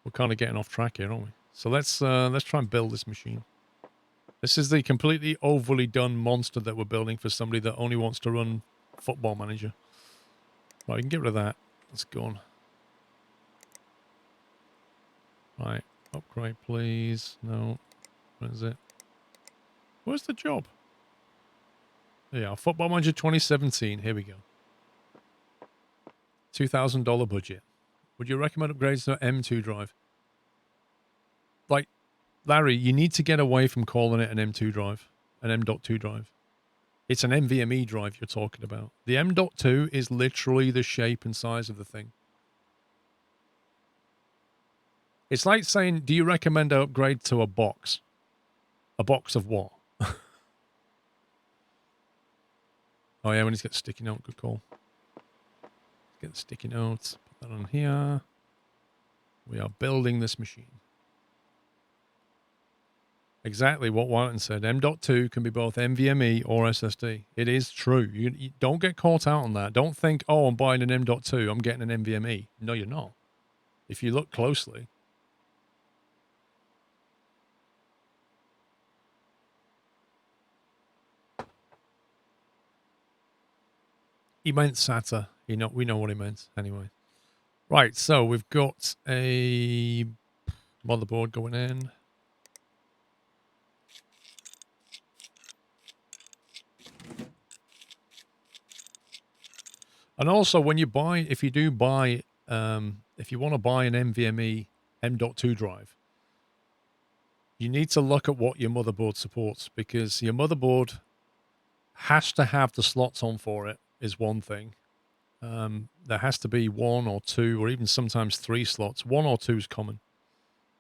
We're kind of getting off track here, aren't we? So let's try and build this machine. This is the completely overly done monster that we're building for somebody that only wants to run Football Manager. Right, we can get rid of that. Let's go on. Right, upgrade, please. No, where is it? Where's the job? There you are. Football Manager 2017. Here we go. $2,000 budget. Would you recommend upgrades to M2 drive? Like, Larry, you need to get away from calling it an M2 drive, an M.2 drive. It's an NVMe drive you're talking about. The M.2 is literally the shape and size of the thing. It's like saying, do you recommend I upgrade to a box? A box of what? Oh yeah, we need to get the sticky note. Good call. Let's get the sticky notes. Put that on here. We are building this machine. Exactly what Warren said. M.2 can be both NVMe or SSD. It is true. You don't get caught out on that. Don't think, oh, I'm buying an M.2. I'm getting an NVMe. No, you're not. If you look closely. He meant SATA. We know what he meant anyway. Right, so we've got a motherboard going in. And also, when you buy, if you do buy, if you want to buy an NVMe M.2 drive, you need to look at what your motherboard supports, because your motherboard has to have the slots on for it, is one thing. There has to be 1 or 2 or even sometimes 3 slots. 1 or 2 is common.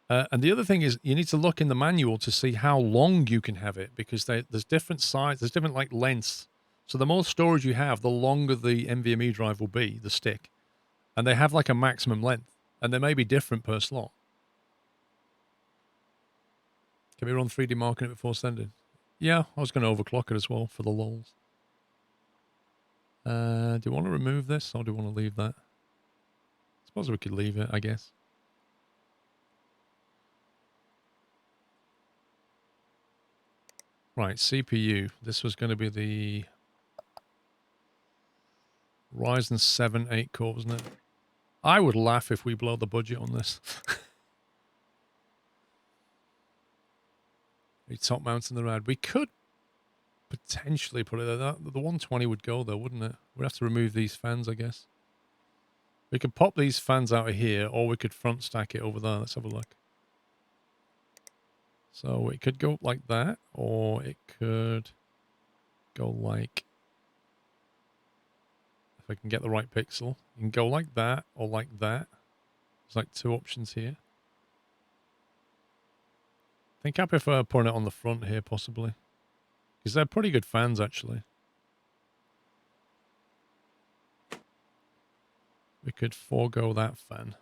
And the other thing is you need to look in the manual to see how long you can have it, because there's different sizes, there's different like lengths. So the more storage you have, the longer the NVMe drive will be, the stick. And they have like a maximum length, and they may be different per slot. Can we run 3D marking it before sending? Yeah, I was going to overclock it as well for the lols. Do you want to remove this, or do you want to leave that? I suppose we could leave it, I guess. Right, CPU. This was going to be the Ryzen 7 8 core, wasn't it? I would laugh if we blow the budget on this. A top mount in the rad. We could potentially put it there. The 120 would go though, wouldn't it? We'd have to remove these fans, I guess. We could pop these fans out of here, or we could front stack it over there. Let's have a look. So it could go like that, or it could go like, if I can get the right pixel, you can go like that or like that. There's like 2 options here. I think I prefer putting it on the front here, possibly, because they're pretty good fans, actually. We could forego that fan.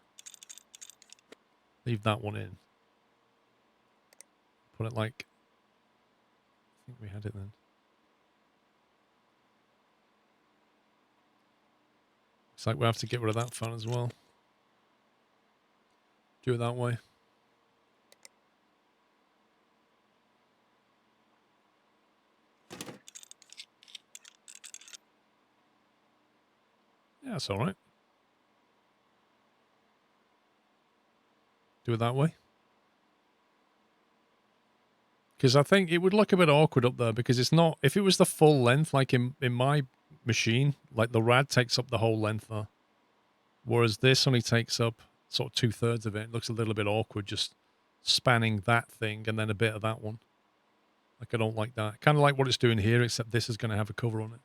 Leave that one in. Put it like, I think we had it then. It's like we have to get rid of that fan as well. Do it that way. Yeah, that's all right. Do it that way. Because I think it would look a bit awkward up there, because it's not, if it was the full length, like in my machine, like the rad takes up the whole length there. Whereas this only takes up sort of 2/3 of it. It looks a little bit awkward just spanning that thing and then a bit of that one. Like, I don't like that. Kind of like what it's doing here, except this is going to have a cover on it.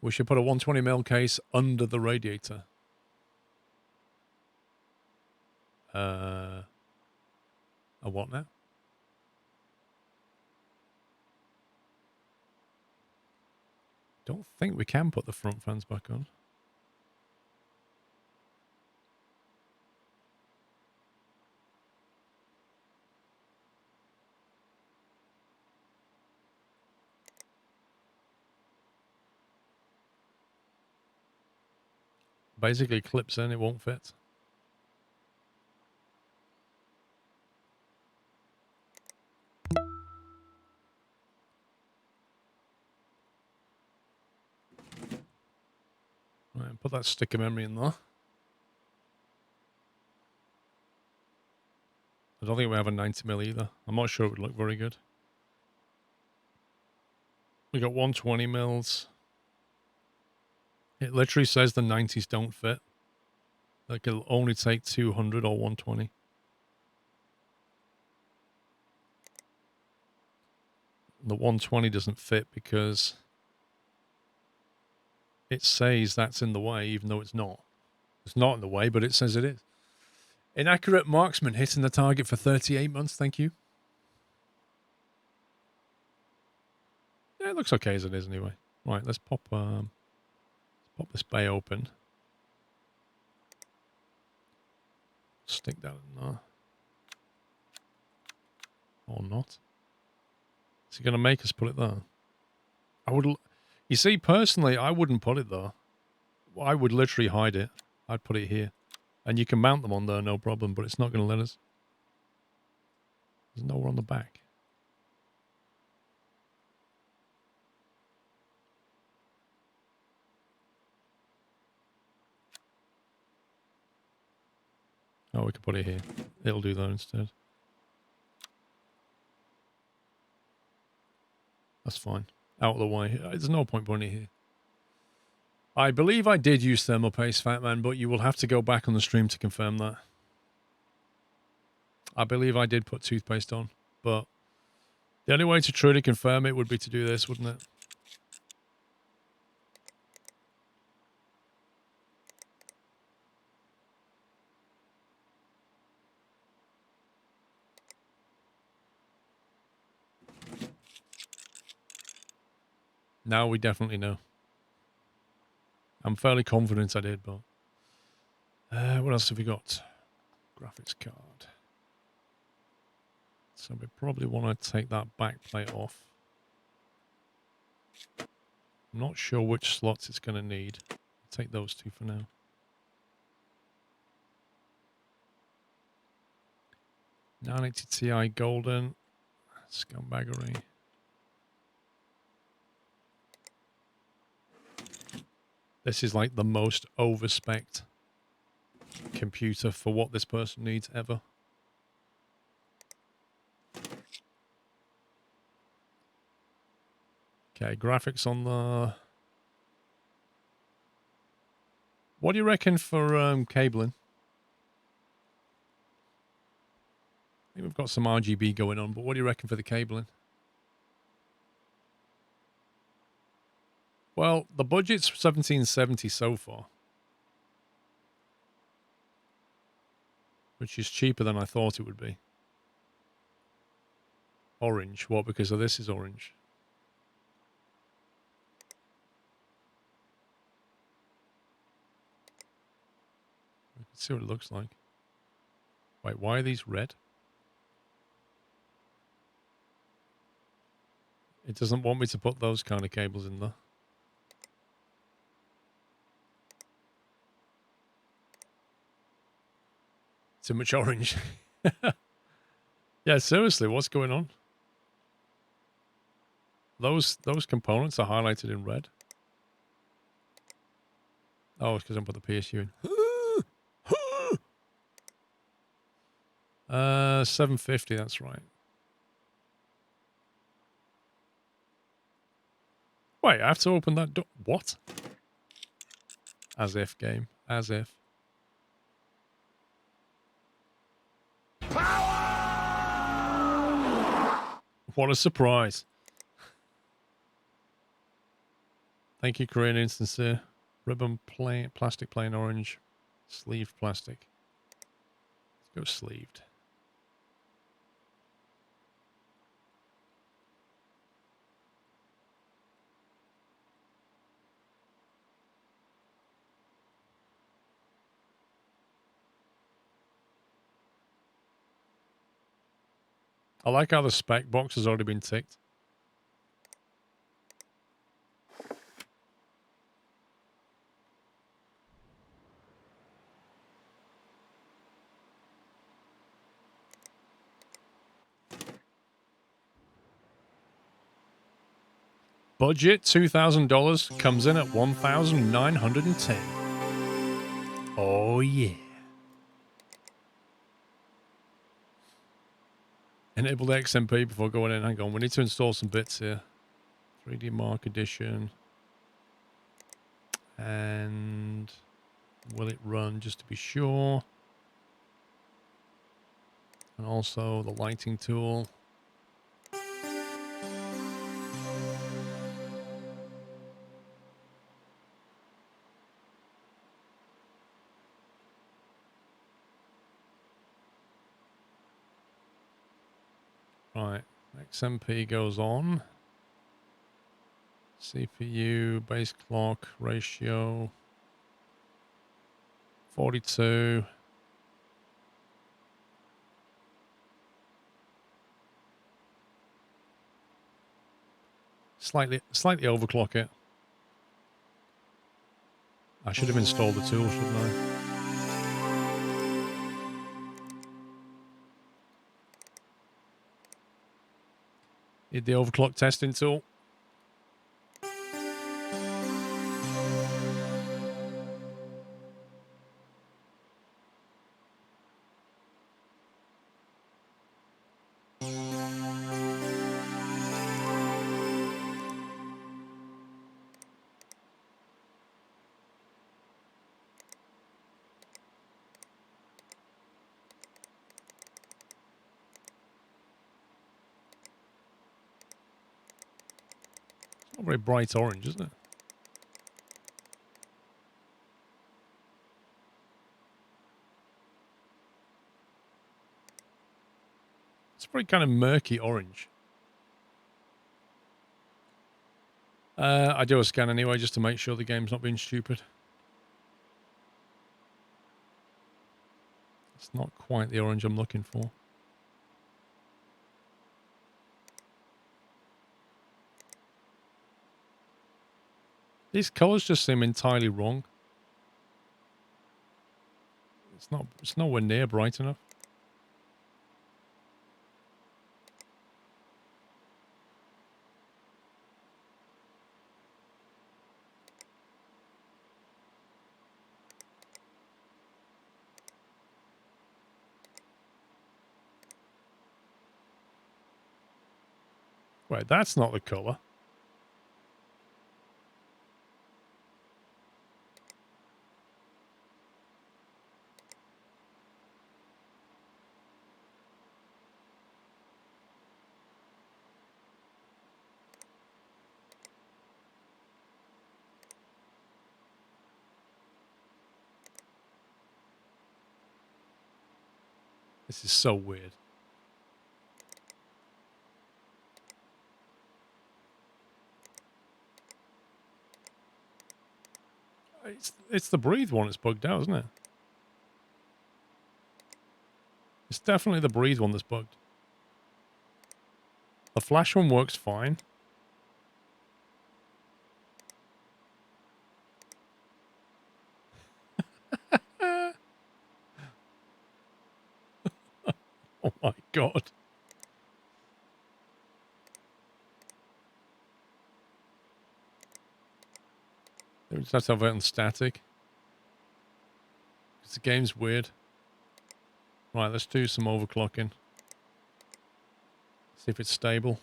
We should put a 120mm case under the radiator. A what now? Don't think we can put the front fans back on. Basically clips in, it won't fit. Right, put that stick of memory in there. I don't think we have a 90mm either. I'm not sure it would look very good. We got 120mm. It literally says the 90s don't fit. Like it'll only take 200 or 120. The 120 doesn't fit because it says that's in the way, even though it's not. It's not in the way, but it says it is. Inaccurate marksman hitting the target for 38 months. Thank you. Yeah, it looks okay as it is anyway. Right, let's pop this bay open. Stick that in there. Or not. Is he going to make us put it there? You see, personally, I wouldn't put it there. I would literally hide it. I'd put it here. And you can mount them on there, no problem, but it's not going to let us. There's nowhere on the back. Oh, we could put it here. It'll do that instead. That's fine. Out of the way. There's no point putting it here. I believe I did use thermal paste, Fat Man, but you will have to go back on the stream to confirm that. I believe I did put toothpaste on, but the only way to truly confirm it would be to do this, wouldn't it? Now we definitely know. I'm fairly confident I did, but... what else have we got? Graphics card. So we probably want to take that back plate off. I'm not sure which slots it's going to need. I'll take those two for now. Ti golden. Scumbaggery. This is like the most overspec'd computer for what this person needs ever. Okay, graphics on the... What do you reckon for cabling? I think we've got some RGB going on, but what do you reckon for the cabling? Well, the budget's 1770 so far. Which is cheaper than I thought it would be. Orange. What? Because of this is orange. We can see what it looks like. Wait, why are these red? It doesn't want me to put those kind of cables in there. Too much orange. Yeah, seriously, what's going on? Those components are highlighted in red. Oh, it's because I put the PSU in. 750, that's right. Wait, I have to open that door. What? As if, game. As if. Power! What a surprise. Thank you, Korean Insincere. Ribbon plain, plastic plain orange. Sleeved plastic. Let's go sleeved. I like how the spec box has already been ticked. Budget $2,000 comes in at $1,910. Oh yeah. Enable the XMP before going in. Hang on, we need to install some bits here. 3D Mark Edition. And will it run just to be sure? And also the lighting tool. Right, XMP goes on. CPU, base clock, ratio, 42. Slightly overclock it. I should have installed the tool, shouldn't I? Need the overclock testing tool. Not very bright orange, isn't it? It's a very kind of murky orange. I do a scan anyway, just to make sure the game's not being stupid. It's not quite the orange I'm looking for. These colours just seem entirely wrong. It's nowhere near bright enough. Wait, that's not the colour. This is so weird. It's the breathe one that's bugged out, isn't it? It's definitely the breathe one that's bugged. The flash one works fine. Oh my god. We just have to have it on static. Because the game's weird. Right, let's do some overclocking. See if it's stable.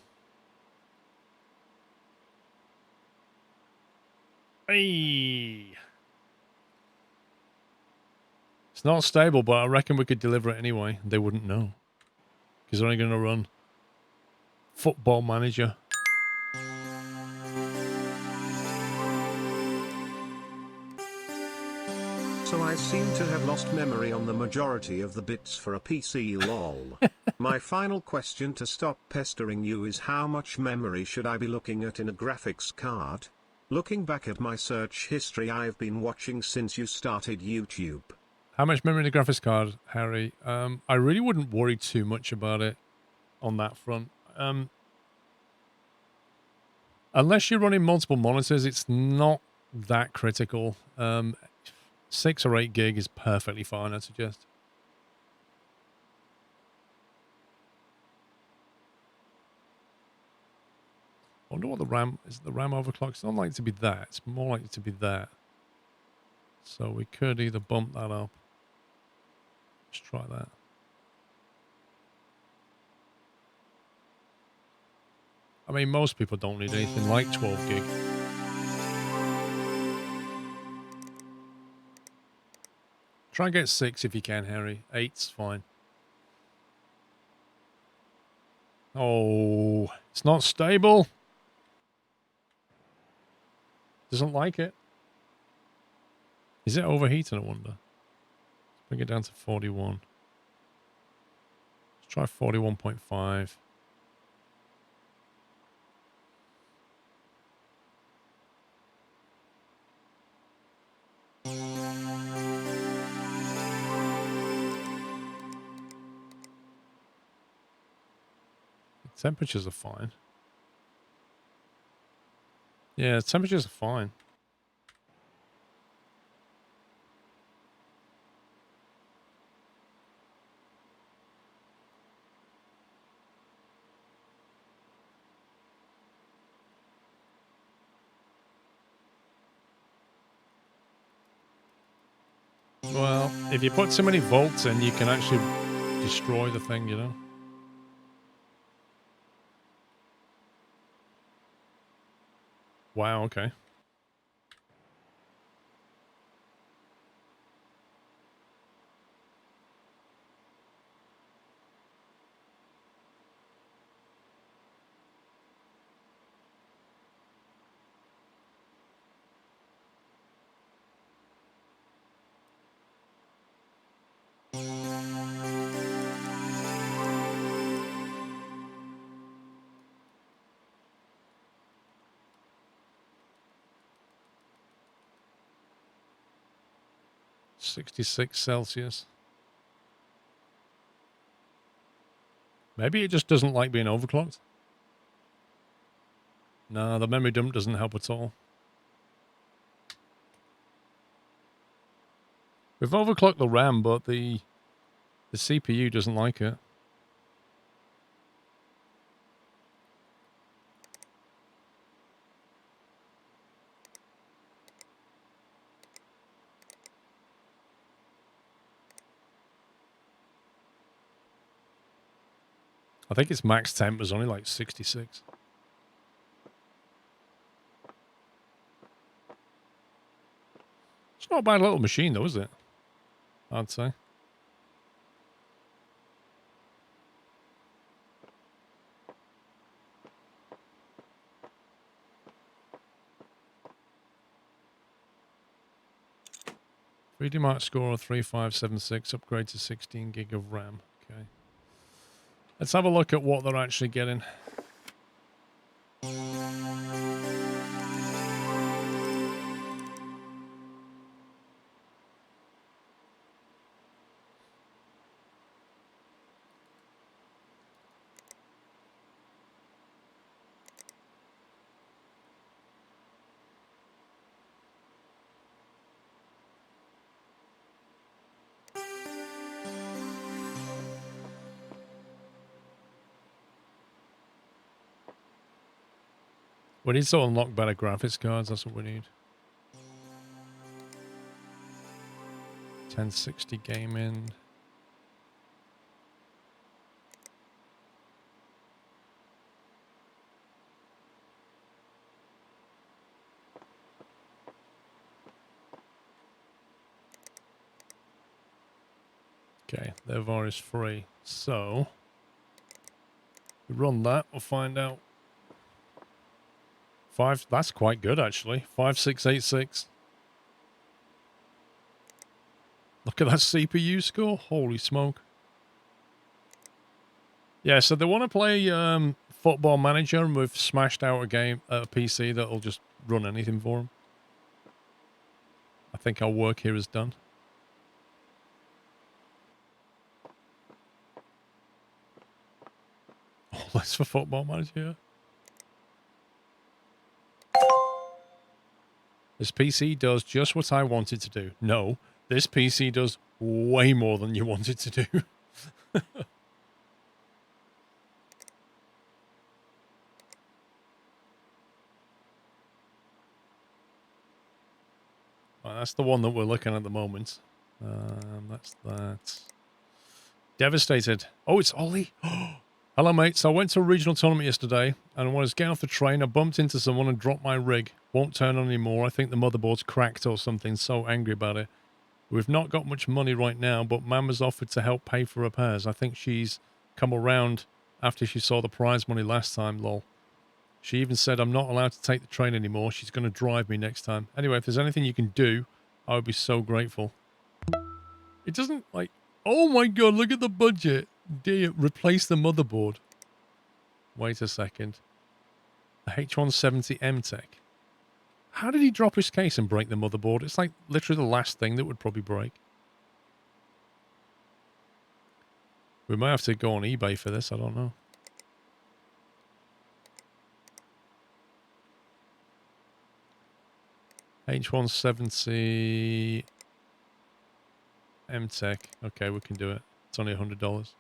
Hey! It's not stable, but I reckon we could deliver it anyway. They wouldn't know. Because they're only going to run Football Manager. So I seem to have lost memory on the majority of the bits for a PC lol. My final question to stop pestering you is how much memory should I be looking at in a graphics card? Looking back at my search history I've been watching since you started YouTube. How much memory in the graphics card, Harry? I really wouldn't worry too much about it on that front. Unless you're running multiple monitors, it's not that critical. 6 or 8 gig is perfectly fine, I'd suggest. wonder what the RAM is. The RAM overclock. It's not likely to be that. It's more likely to be that. So we could either bump that up. Let's try that. I mean, most people don't need anything like 12 gig. Try and get 6 if you can, Harry. 8's fine. Oh, it's not stable. Doesn't like it. Is it overheating, I wonder? Let's bring it down to 41. Let's try 41.5. Temperatures are fine. Yeah, temperatures are fine. Well, if you put too many volts in, you can actually destroy the thing, you know? Wow, okay. -66 Celsius. Maybe it just doesn't like being overclocked. No, the memory dump doesn't help at all. We've overclocked the RAM, but the CPU doesn't like it. I think its max temp was only like 66. It's not a bad little machine though, is it? I'd say. Freedom Mark score 3576, upgrade to 16 gig of RAM. Okay. Let's have a look at what they're actually getting. We need to unlock better graphics cards, that's what we need. 1060 gaming. Okay, their VAR is free. So, we run that, we'll find out. That's quite good actually. 5686. Look at that CPU score. Holy smoke. Yeah, so they want to play Football Manager, and we've smashed out a PC that'll just run anything for them. I think our work here is done. Oh, that's for Football Manager. This PC does just what I wanted to do. No, this PC does way more than you want it to do. Right, that's the one that we're looking at the moment. That's that. Devastated. Oh, it's Ollie. Hello, mates. I went to a regional tournament yesterday, and when I was getting off the train, I bumped into someone and dropped my rig. Won't turn on anymore. I think the motherboard's cracked or something. So angry about it. We've not got much money right now, but Mama's offered to help pay for repairs. I think she's come around after she saw the prize money last time, lol. She even said I'm not allowed to take the train anymore. She's going to drive me next time. Anyway, if there's anything you can do, I would be so grateful. It doesn't, like... Oh my god, look at the budget. Dear, replace the motherboard. Wait a second. The H170M Tech. How did he drop his case and break the motherboard? It's like literally the last thing that would probably break. We might have to go on eBay for this, I don't know. H170 M-Tech. Okay, we can do it. It's only $100.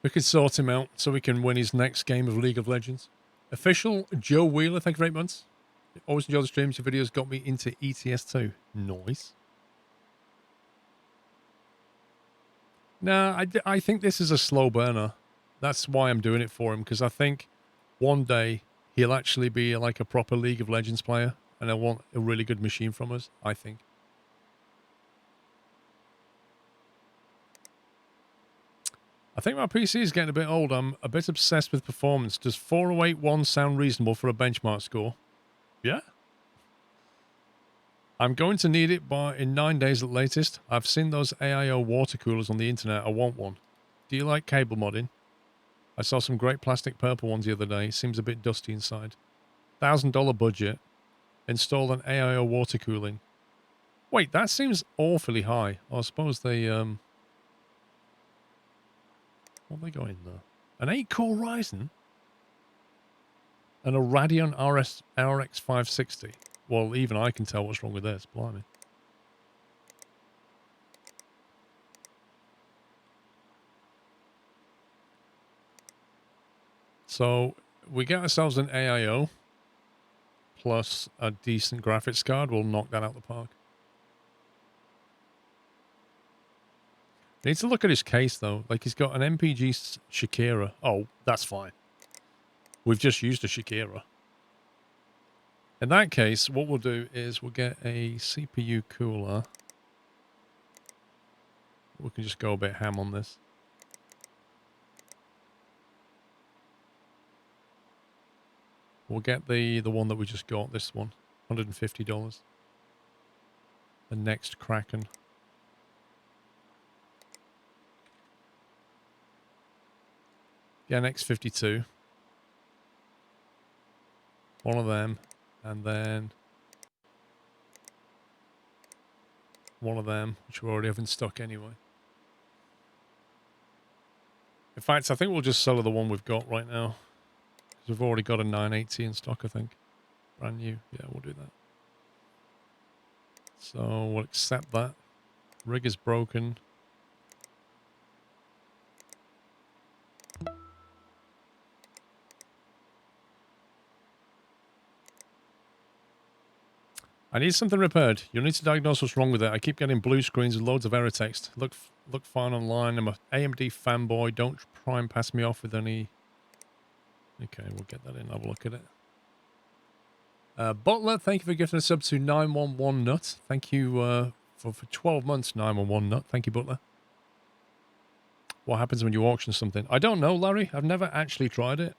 We can sort him out so we can win his next game of League of Legends. Official Joe Wheeler, thank you very much. Always enjoy the streams. Your videos got me into ETS too. Nice. No, I think this is a slow burner. That's why I'm doing it for him, because I think one day he'll actually be like a proper League of Legends player, and I want a really good machine from us, I think. I think my PC is getting a bit old. I'm a bit obsessed with performance. Does 4081 sound reasonable for a benchmark score? Yeah. I'm going to need it in 9 days at latest. I've seen those AIO water coolers on the internet. I want one. Do you like cable modding? I saw some great plastic purple ones the other day. Seems a bit dusty inside. $1,000 budget. Install an AIO water cooling. Wait, that seems awfully high. I suppose they, what they got in there? An 8-core Ryzen? And a Radeon RX 560. Well, even I can tell what's wrong with this. Blimey. So, we get ourselves an AIO plus a decent graphics card. We'll knock that out the park. Need to look at his case, though. Like, he's got an MPG Shakira. Oh, that's fine. We've just used a Shakira. In that case, what we'll do is we'll get a CPU cooler. We can just go a bit ham on this. We'll get the one that we just got, this one. $150. The next Kraken. Yeah, next 52. One of them. And then one of them, which we already have in stock anyway. In fact, I think we'll just sell the one we've got right now. Because we've already got a 980 in stock, I think. Brand new. Yeah, we'll do that. So we'll accept that. Rig is broken. I need something repaired. You'll need to diagnose what's wrong with it. I keep getting blue screens with loads of error text. Look fine online. I'm a AMD fanboy. Don't try and pass me off with any... Okay, we'll get that in. Have a look at it. Butler, thank you for gifting a sub to 911 Nut. Thank you for 12 months, 911 Nut. Thank you, Butler. What happens when you auction something? I don't know, Larry. I've never actually tried it.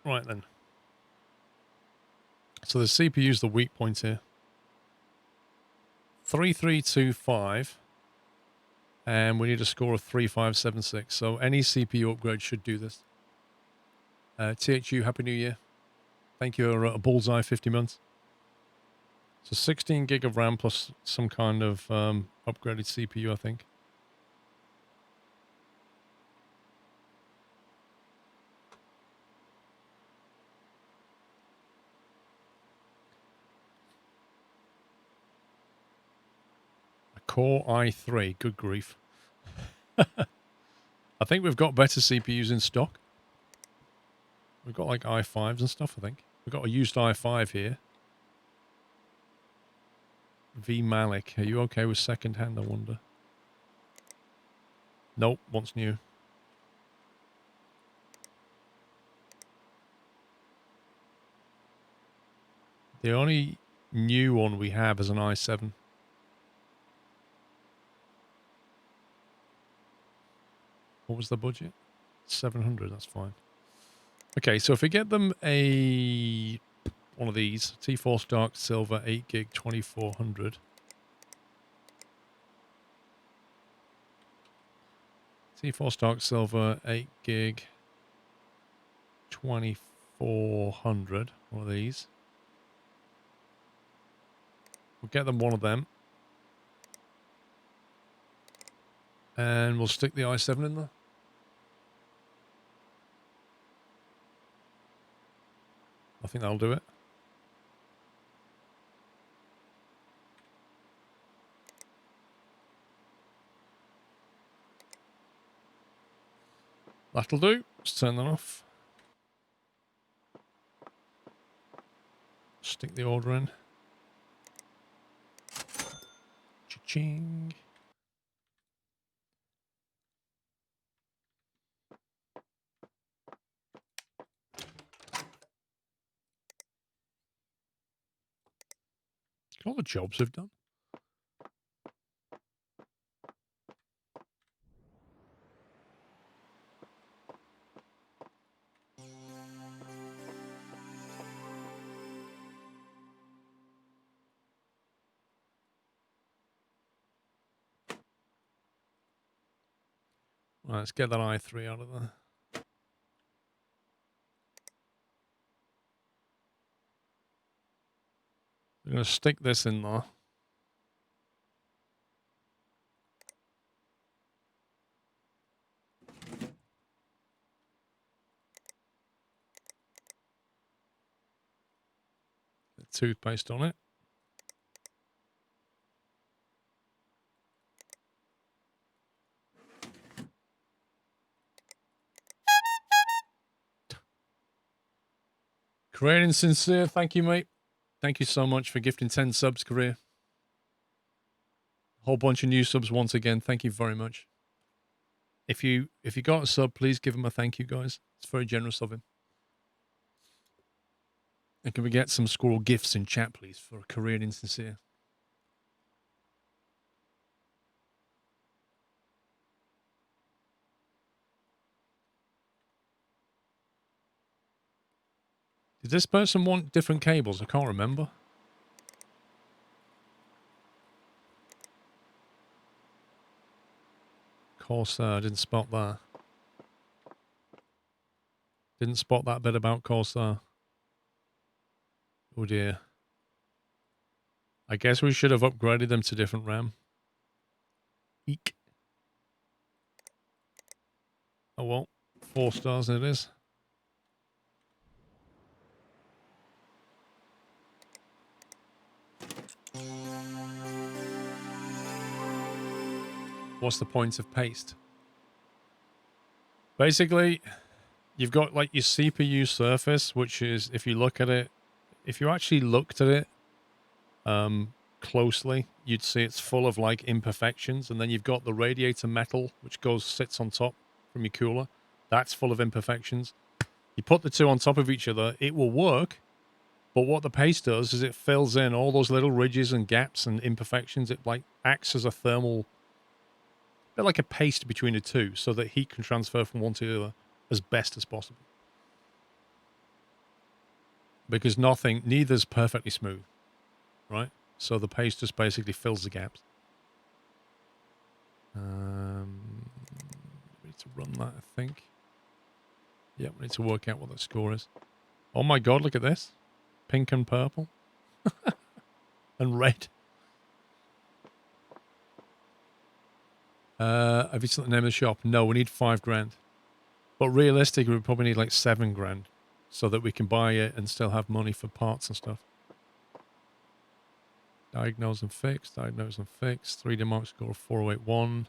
Right then. So the CPU is the weak point here. 3325. And we need a score of 3576. So any CPU upgrade should do this. THU, Happy New Year. Thank you for a bullseye 50 months. So 16 gig of RAM plus some kind of upgraded CPU, I think. Core i3. Good grief. I think we've got better CPUs in stock. We've got like i5s and stuff, I think. We've got a used i5 here. V Malik. Are you okay with second hand, I wonder? Nope, wants new. The only new one we have is an i7. What was the budget? 700, that's fine. Okay, so if we get them one of these, T4 Dark Silver 8 gig 2400. T4 Dark Silver 8 gig 2400, one of these. We'll get them one of them. And we'll stick the i7 in there. I think that'll do it. That'll do. Let's turn that off. Stick the order in. Cha-ching. Look at all the jobs they've done. Right, let's get that i3 out of there. We're going to stick this in there. Get toothpaste on it. Career Sincere, thank you, mate. Thank you so much for gifting 10 subs, Career. Whole bunch of new subs once again. Thank you very much. If you got a sub, please give him a thank you, guys. It's very generous of him. And can we get some squirrel gifts in chat, please, for Career Insincere? Did this person want different cables? I can't remember. Corsair, I didn't spot that. Didn't spot that bit about Corsair. Oh dear. I guess we should have upgraded them to different RAM. Eek. Oh well, 4 stars it is. What's the point of paste? Basically, you've got like your CPU surface, which is, if you look at it, if you actually looked at it closely, you'd see it's full of like imperfections. And then you've got the radiator metal, which sits on top from your cooler. That's full of imperfections. You put the two on top of each other, it will work. But what the paste does is it fills in all those little ridges and gaps and imperfections. It like acts as a thermal, a bit like a paste between the two, so that heat can transfer from one to the other as best as possible. Because neither's perfectly smooth, right? So the paste just basically fills the gaps. We need to run that, I think. Yeah, we need to work out what the score is. Oh my god, look at this. Pink and purple. And red. Have you seen the name of the shop? No, we need 5 grand. But realistically, we probably need like 7 grand. So that we can buy it and still have money for parts and stuff. Diagnose and fix. Diagnose and fix. 3D Mark score of 4081.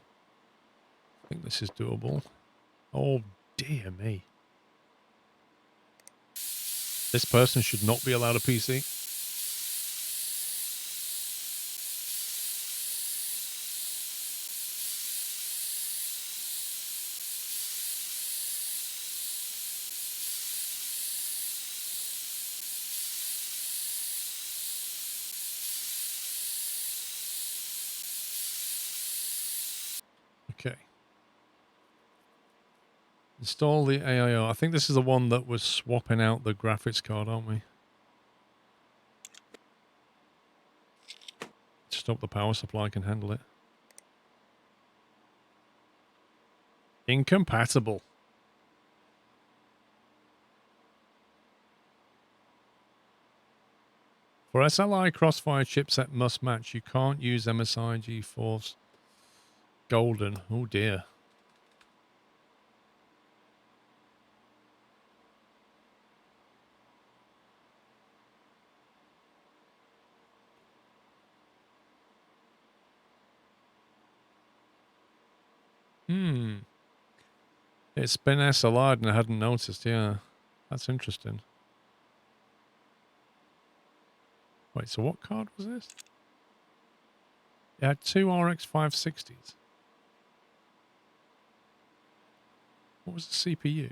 I think this is doable. Oh, dear me. This person should not be allowed a PC. Okay. Install the AIO. I think this is the one that was swapping out the graphics card, aren't we? Stop the power supply, can handle it. Incompatible. For SLI Crossfire chipset must match. You can't use MSI GeForce Golden. Oh dear. It's been SLI'd and I hadn't noticed, yeah. That's interesting. Wait, so what card was this? It had two RX 560s. What was the CPU?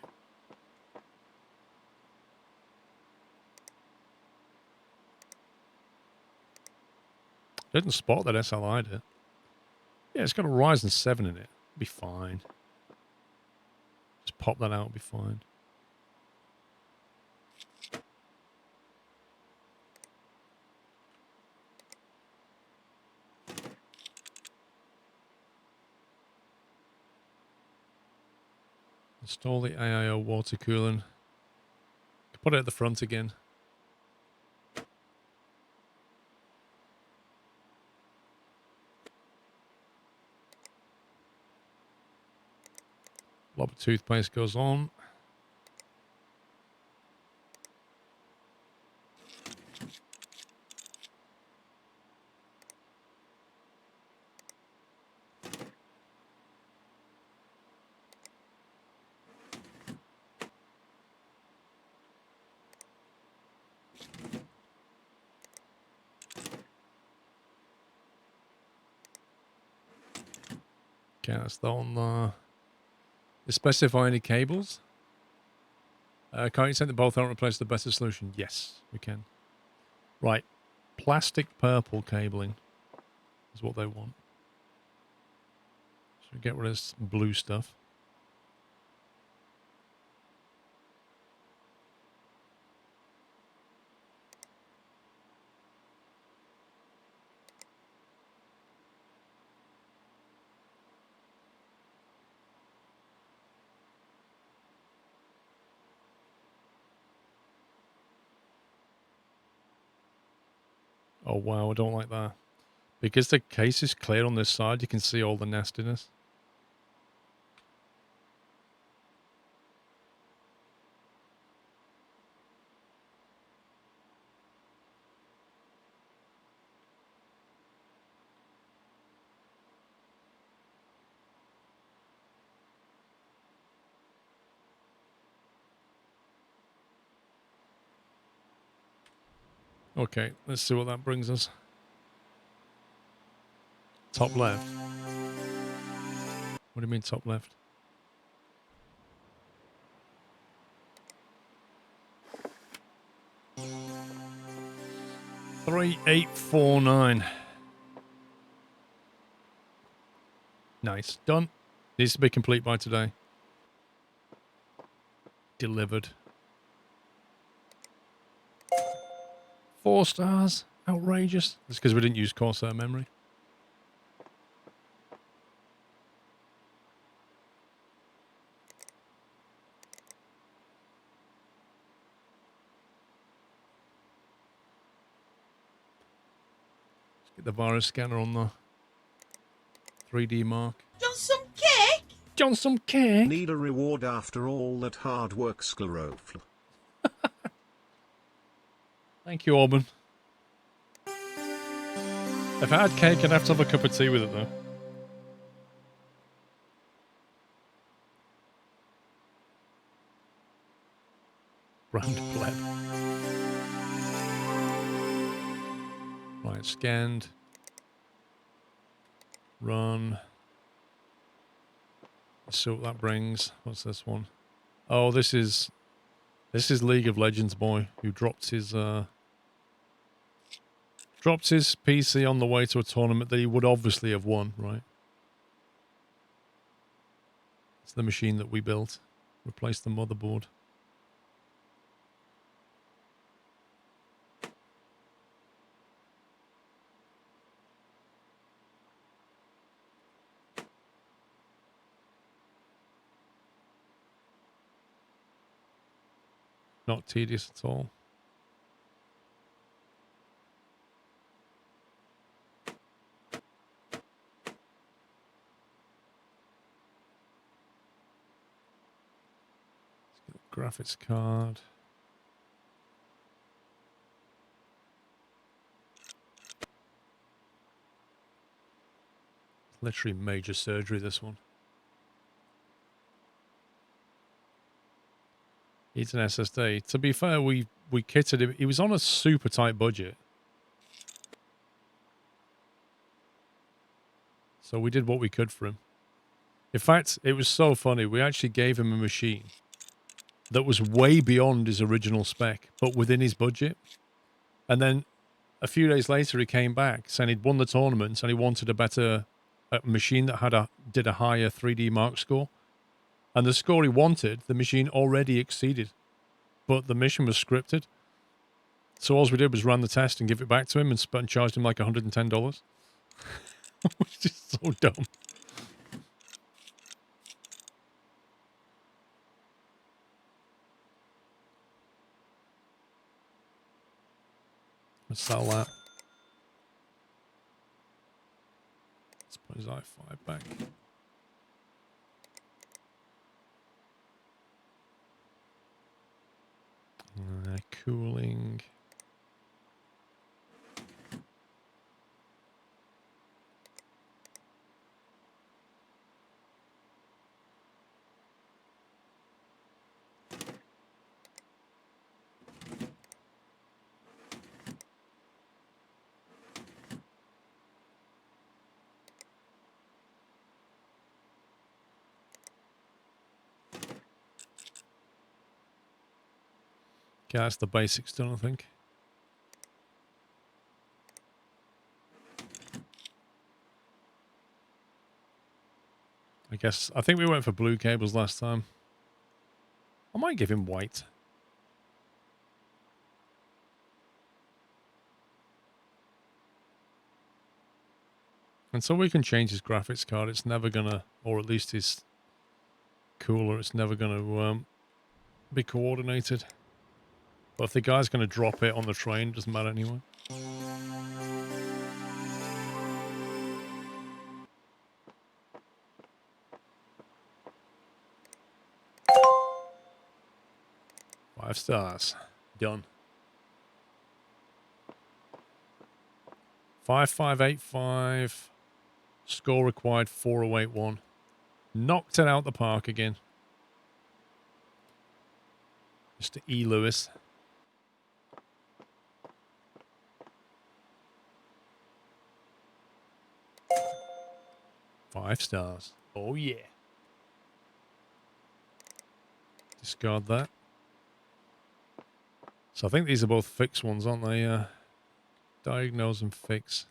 Didn't spot that SLI'd it. Yeah, it's got a Ryzen 7 in it. Be fine. Just pop that out, be fine. Install the AIO water cooling. Put it at the front again. Blob of toothpaste goes on. Okay, that's that on there. Specify any cables? Can't you send the both out and replace the better solution? Yes, we can. Right. Plastic purple cabling is what they want. So we get rid of this blue stuff. Oh wow, I don't like that. Because the case is clear on this side, you can see all the nastiness. Okay, let's see what that brings us. Top left. What do you mean top left? $3,849. Nice. Done. Needs to be complete by today. Delivered. 4 stars. Outrageous. That's because we didn't use Corsair memory. Let's get the virus scanner on the 3D Mark. Want some cake? John, some cake. Need a reward after all that hard work, SquirrelPlus. Thank you, Auburn. If I had cake, I'd have to have a cup of tea with it, though. Brand pleb. Right, scanned. Run. Let's see what that brings. What's this one? Oh, this is League of Legends boy who dropped his PC on the way to a tournament that he would obviously have won, right? It's the machine that we built. Replaced the motherboard. Not tedious at all. Graphics card. Literally major surgery, this one. It's an SSD. To be fair, we kitted him. He was on a super tight budget. So we did what we could for him. In fact, it was so funny. We actually gave him a machine that was way beyond his original spec, but within his budget. And then a few days later, he came back saying he'd won the tournament and he wanted a machine that did a higher 3D Mark score. And the score he wanted, the machine already exceeded. But the mission was scripted. So all we did was run the test and give it back to him and charged him like $110. Which is so dumb. Let's sell that. Let's put his i5 back. Cooling. Okay, that's the basics done, I think. I think we went for blue cables last time. I might give him white. Until we can change his graphics card, it's never gonna, or at least his cooler, it's never gonna be coordinated. But if the guy's gonna drop it on the train, doesn't matter anyway. Five stars. Done. 5585. Score required 4081. Knocked it out the park again. Mr. E. Lewis. 5 stars. Oh yeah. Discard that. So I think these are both fix ones, aren't they? Diagnose and fix.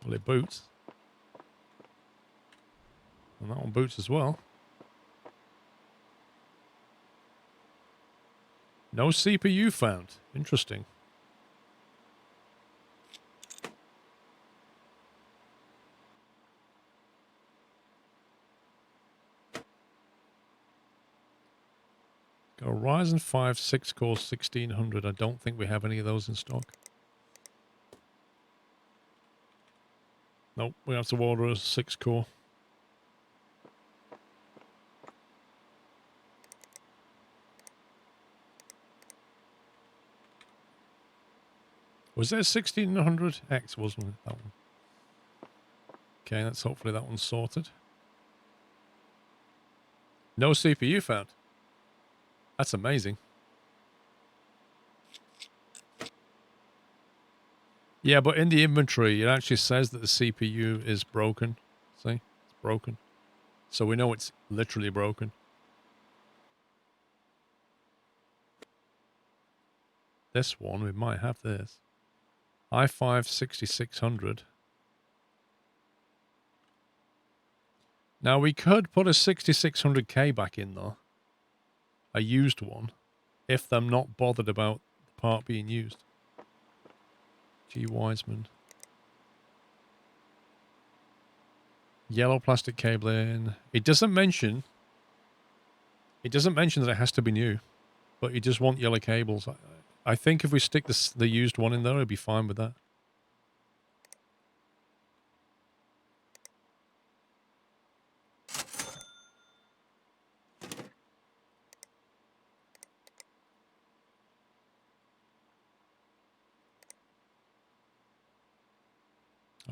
Well, it boots. And that one boots as well. No CPU found. Interesting. Got a Ryzen 5 6-core 1600. I don't think we have any of those in stock. Nope, we have to order a 6-core. Was there 1600X, wasn't it? That one. Okay, let's hopefully that one's sorted. No CPU found. That's amazing. Yeah, but in the inventory, it actually says that the CPU is broken. See? It's broken. So we know it's literally broken. This one, we might have this. i5 6600. Now, we could put a 6600K back in, though. A used one. If they're not bothered about the part being used. G. Wiseman. Yellow plastic cabling. It doesn't mention that it has to be new, but you just want yellow cables. I think if we stick the used one in there, it'll be fine with that.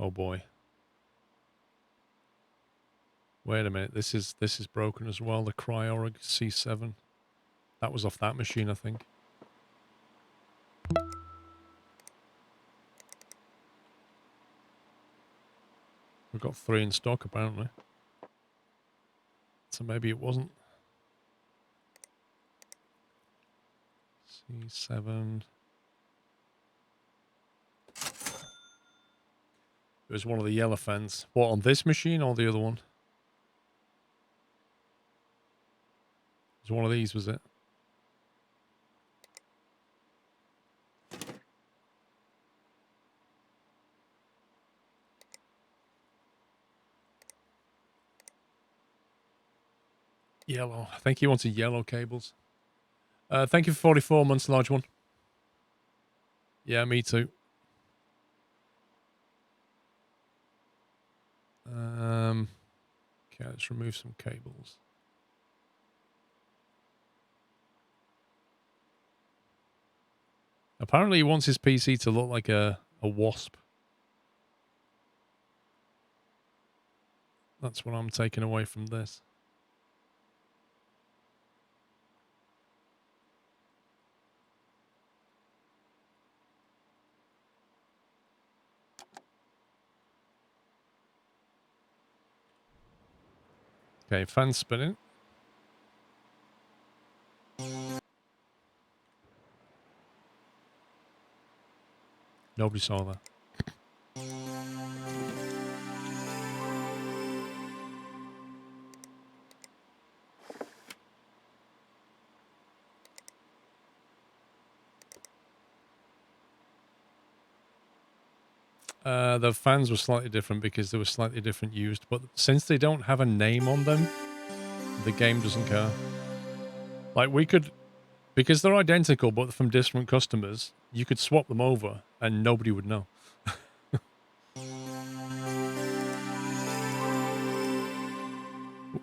Oh boy. Wait a minute, this is broken as well, the Cryorg C7. That was off that machine, I think. We've got 3 in stock, apparently. So maybe it wasn't. C7. It was one of the yellow fans. What, on this machine or the other one? It was one of these, was it? Yellow. I think he wanted yellow cables. Thank you for 44 months, large one. Yeah, me too. Okay, let's remove some cables. Apparently he wants his PC to look like a wasp. That's what I'm taking away from this. Okay, fan spinning. Nobody saw that. The fans were slightly different because they were slightly different used, but since they don't have a name on them, the game doesn't care. Like, we could, because they're identical but from different customers, you could swap them over and nobody would know.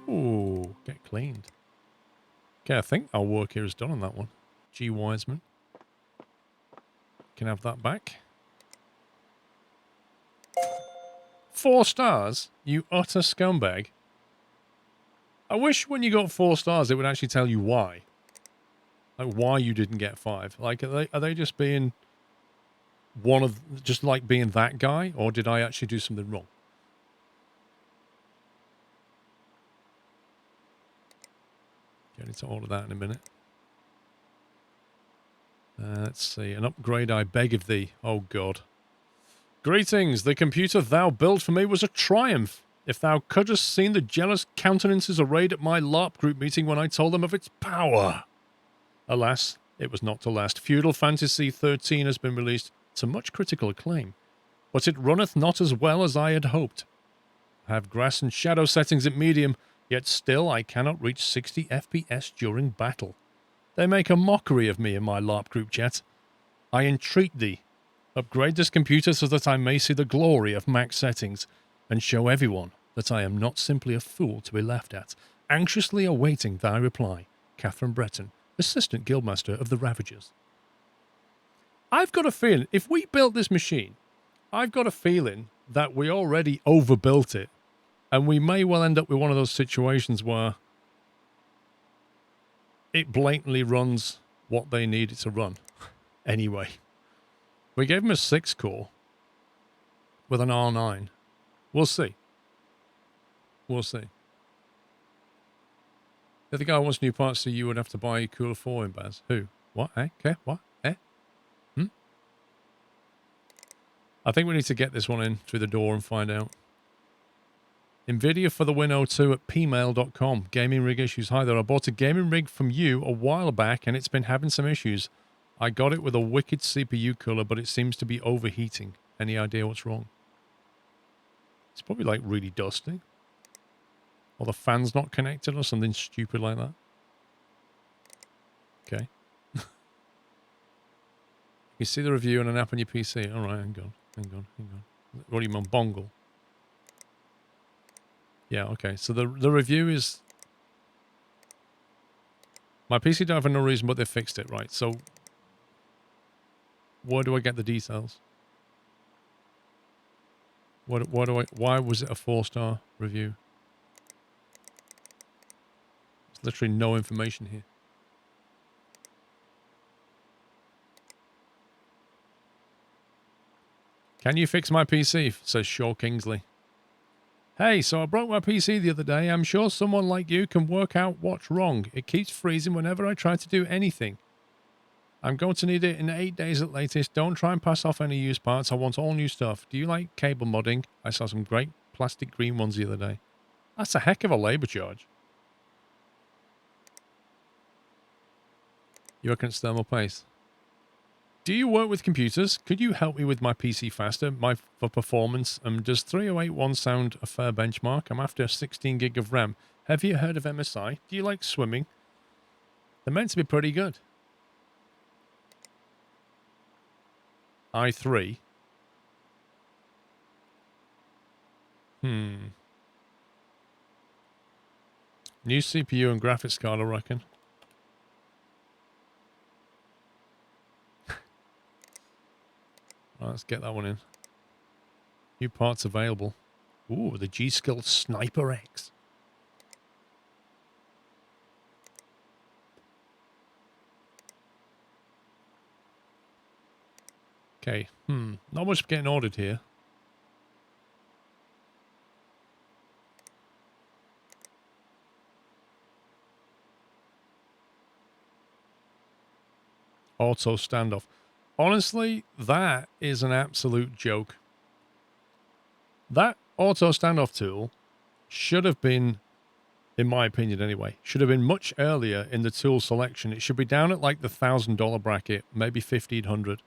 Ooh, get cleaned. Okay, I think our work here is done on that one. G. Wiseman. Can have that back. 4 stars? You utter scumbag. I wish when you got 4 stars, it would actually tell you why. Like, why you didn't get 5. Like, are they just being just like being that guy? Or did I actually do something wrong? Okay, I need to order that in a minute. Let's see. An upgrade I beg of thee. Oh, God. Greetings. The computer thou built for me was a triumph. If thou couldst seen the jealous countenances arrayed at my LARP group meeting when I told them of its power. Alas, it was not to last. Feudal Fantasy 13 has been released to much critical acclaim, but it runneth not as well as I had hoped. I have grass and shadow settings at medium, yet still I cannot reach 60 FPS during battle. They make a mockery of me in my LARP group chat. I entreat thee, upgrade this computer so that I may see the glory of max settings, and show everyone that I am not simply a fool to be laughed at. Anxiously awaiting thy reply, Catherine Breton, Assistant Guildmaster of the Ravagers. I've got a feeling, if we built this machine, I've got a feeling that we already overbuilt it. And we may well end up with one of those situations where it blatantly runs what they need it to run. Anyway, we gave him a 6-core with an R9. We'll see. We'll see. The other guy wants new parts, so you would have to buy a Cooler 4 in Baz. Who? What? Eh? Okay. What? Eh? I think we need to get this one in through the door and find out. Nvidia for the Win02 at pmail.com. Gaming rig issues. Hi there. I bought a gaming rig from you a while back and it's been having some issues. I got it with a wicked CPU cooler, but it seems to be overheating. Any idea what's wrong? It's probably like really dusty. Or the fan's not connected or something stupid like that. Okay. You see the review on an app on your PC. All right, hang on. What do you mean, Bongle? Yeah, okay. So the review is... My PC died for no reason, but they fixed it, right? So where do I get the details? Why was it a 4-star review? There's literally no information here. Can you fix my PC? Says Shaw Kingsley. Hey, so I broke my PC the other day. I'm sure someone like you can work out what's wrong. It keeps freezing whenever I try to do anything. I'm going to need it in 8 days at latest. Don't try and pass off any used parts. I want all new stuff. Do you like cable modding? I saw some great plastic green ones the other day. That's a heck of a labor charge. You reckon it's thermal paste? Do you work with computers? Could you help me with my PC faster? For performance? Does 3081 sound a fair benchmark? I'm after 16 gig of RAM. Have you heard of MSI? Do you like swimming? They're meant to be pretty good. i3. New CPU and graphics card, I reckon. Right, let's get that one in. New parts available. Ooh, the G-Skill Sniper X. Okay, not much getting ordered here. Auto standoff. Honestly, that is an absolute joke. That auto standoff tool should have been, in my opinion anyway, should have been much earlier in the tool selection. It should be down at like the $1,000 bracket, maybe $1,500.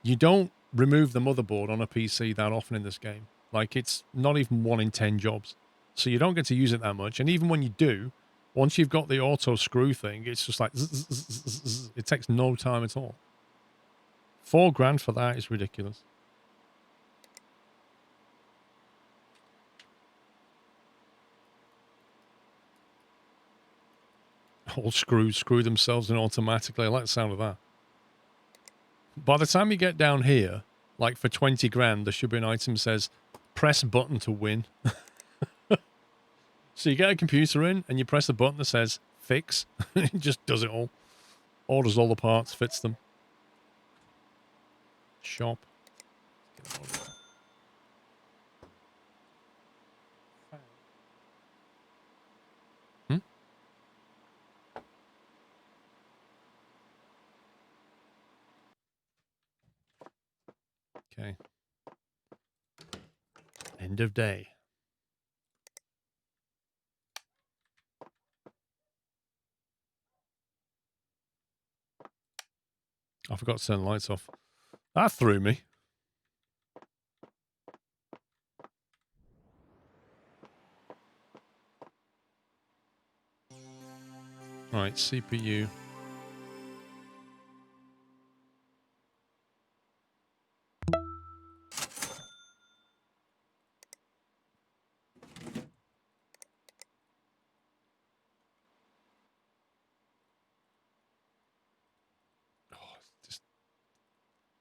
You don't remove the motherboard on a PC that often in this game. Like, it's not even 1 in 10 jobs. So you don't get to use it that much. And even when you do, once you've got the auto screw thing, it's just like, it takes no time at all. $4,000 for that is ridiculous. All screws screw themselves in automatically. I like the sound of that. By the time you get down here, like for $20,000, there should be an item that says, press button to win. So you get a computer in and you press the button that says fix. It just does it all. Orders all the parts, fits them. Shop. Okay. End of day. I forgot to turn the lights off. That threw me. Right, CPU.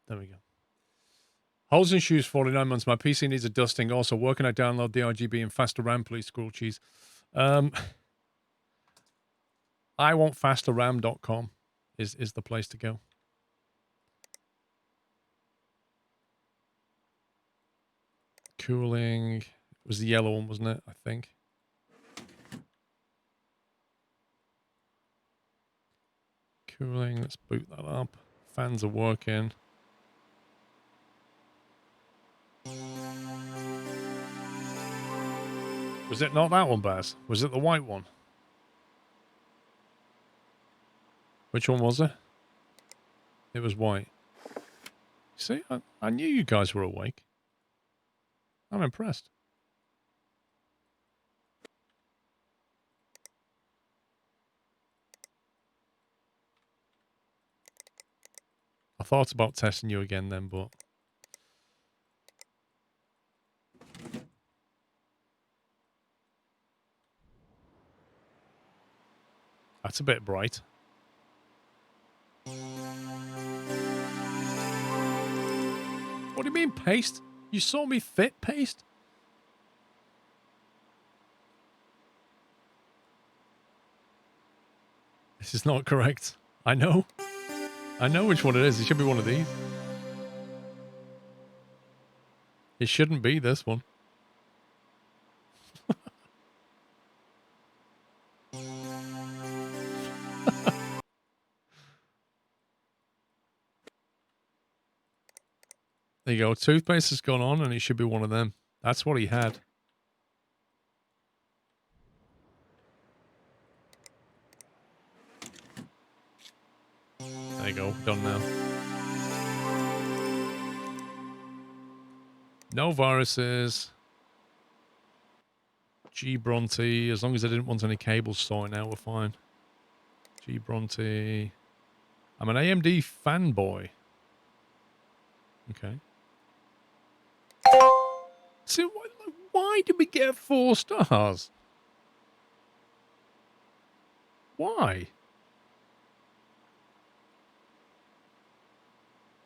There we go. Holes in shoes, 49 months. My PC needs a dusting. Also, where can I download the RGB and faster RAM, please, Squirrel Cheese? iwantfasterram.com is the place to go. Cooling. It was the yellow one, wasn't it? I think. Cooling. Let's boot that up. Fans are working. Was it not that one, Baz? Was it the white one? Which one was it? It was white. See, I knew you guys were awake. I'm impressed. I thought about testing you again then, but... That's a bit bright. What do you mean, paste? You saw me fit paste? This is not correct. I know. I know which one it is. It should be one of these. It shouldn't be this one. There you go. Toothpaste has gone on and it should be one of them. That's what he had. There you go. Done now. No viruses. G Bronte. As long as I didn't want any cables sorting out, we're fine. G Bronte. I'm an AMD fanboy. Okay. So why did we get 4 stars? Why?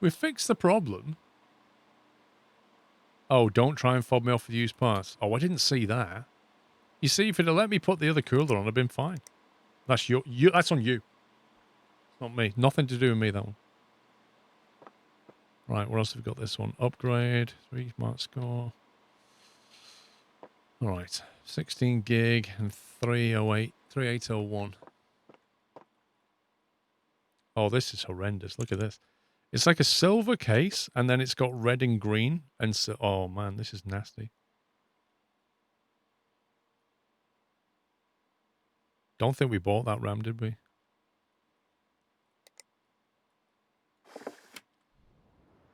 We fixed the problem. Oh, don't try and fob me off with used parts. Oh, I didn't see that. You see, if it had let me put the other cooler on, I'd been fine. That's that's on you. It's not me. Nothing to do with me, that one. Right, what else have we got? This one. Upgrade. 3 smart score. All right. 16 gig and 308. 3801. Oh, this is horrendous. Look at this. It's like a silver case, and then it's got red and green. And so, oh man, this is nasty. Don't think we bought that RAM, did we?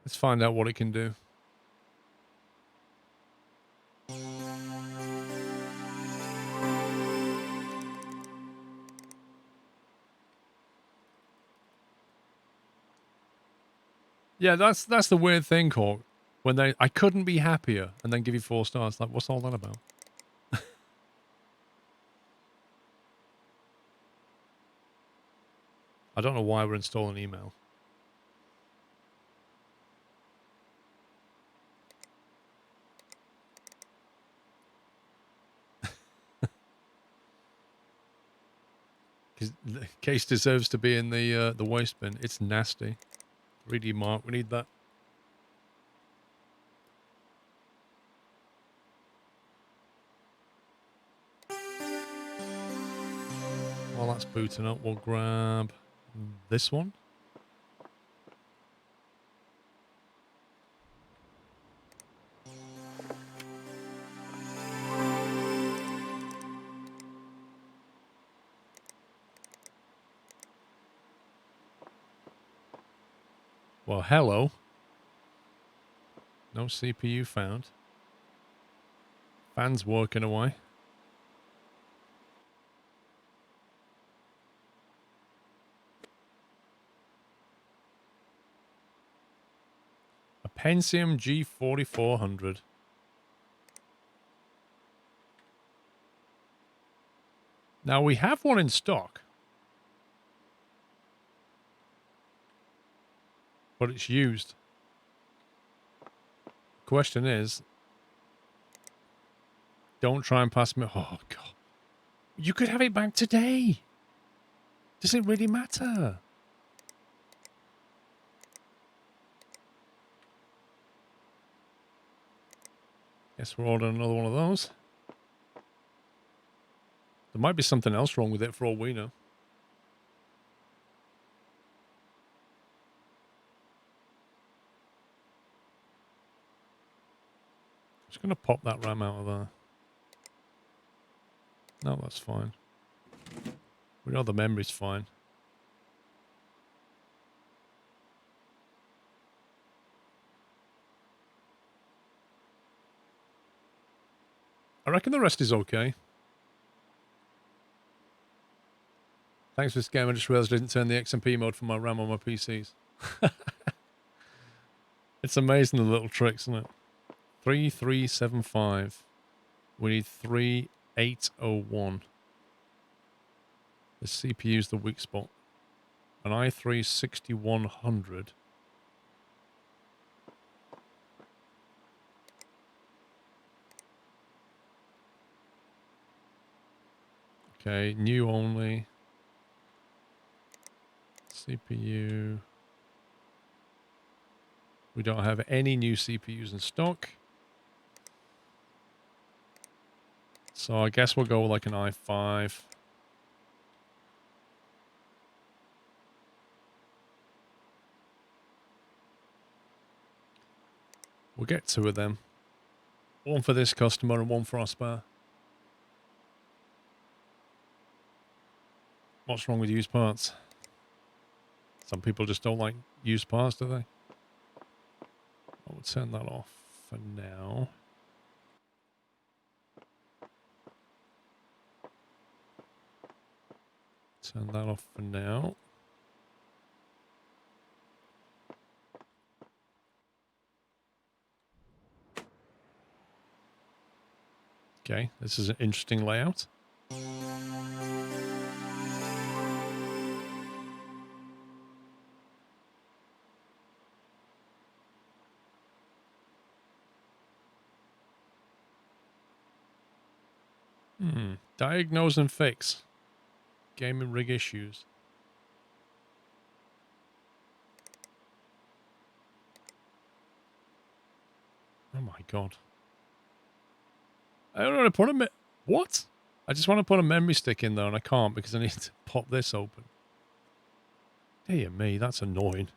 Let's find out what it can do. Yeah, that's the weird thing, Cork. When I couldn't be happier, and then give you 4 stars. Like, what's all that about? I don't know why we're installing email. Because the case deserves to be in the waste bin. It's nasty. 3D Mark, we need that. While that's booting up, we'll grab this one. Well, hello. No CPU found. Fans working away. A Pentium G4400. Now, we have one in stock. But it's used. question is, don't try and pass me. Oh, God. You could have it back today. Does it really matter? Guess we're ordering another one of those. There might be something else wrong with it for all we know. Just going to pop that RAM out of there. No, that's fine. We know the memory's fine. I reckon the rest is okay. Thanks for this game. I just realized I didn't turn the XMP mode for my RAM on my PCs. It's amazing the little tricks, isn't it? 3375. We need 3801. The CPU's the weak spot. An i3 6100. Okay, new only. CPU. We don't have any new CPUs in stock. So I guess we'll go with like an i5. We'll get two of them. One for this customer and one for our spare. What's wrong with used parts? Some people just don't like used parts, do they? I would turn that off for now. Turn that off for now. Okay, this is an interesting layout. Diagnose and fix. Gaming rig issues. Oh my god. I don't want to put a what? I just want to put a memory stick in there and I can't because I need to pop this open. Dear me, that's annoying.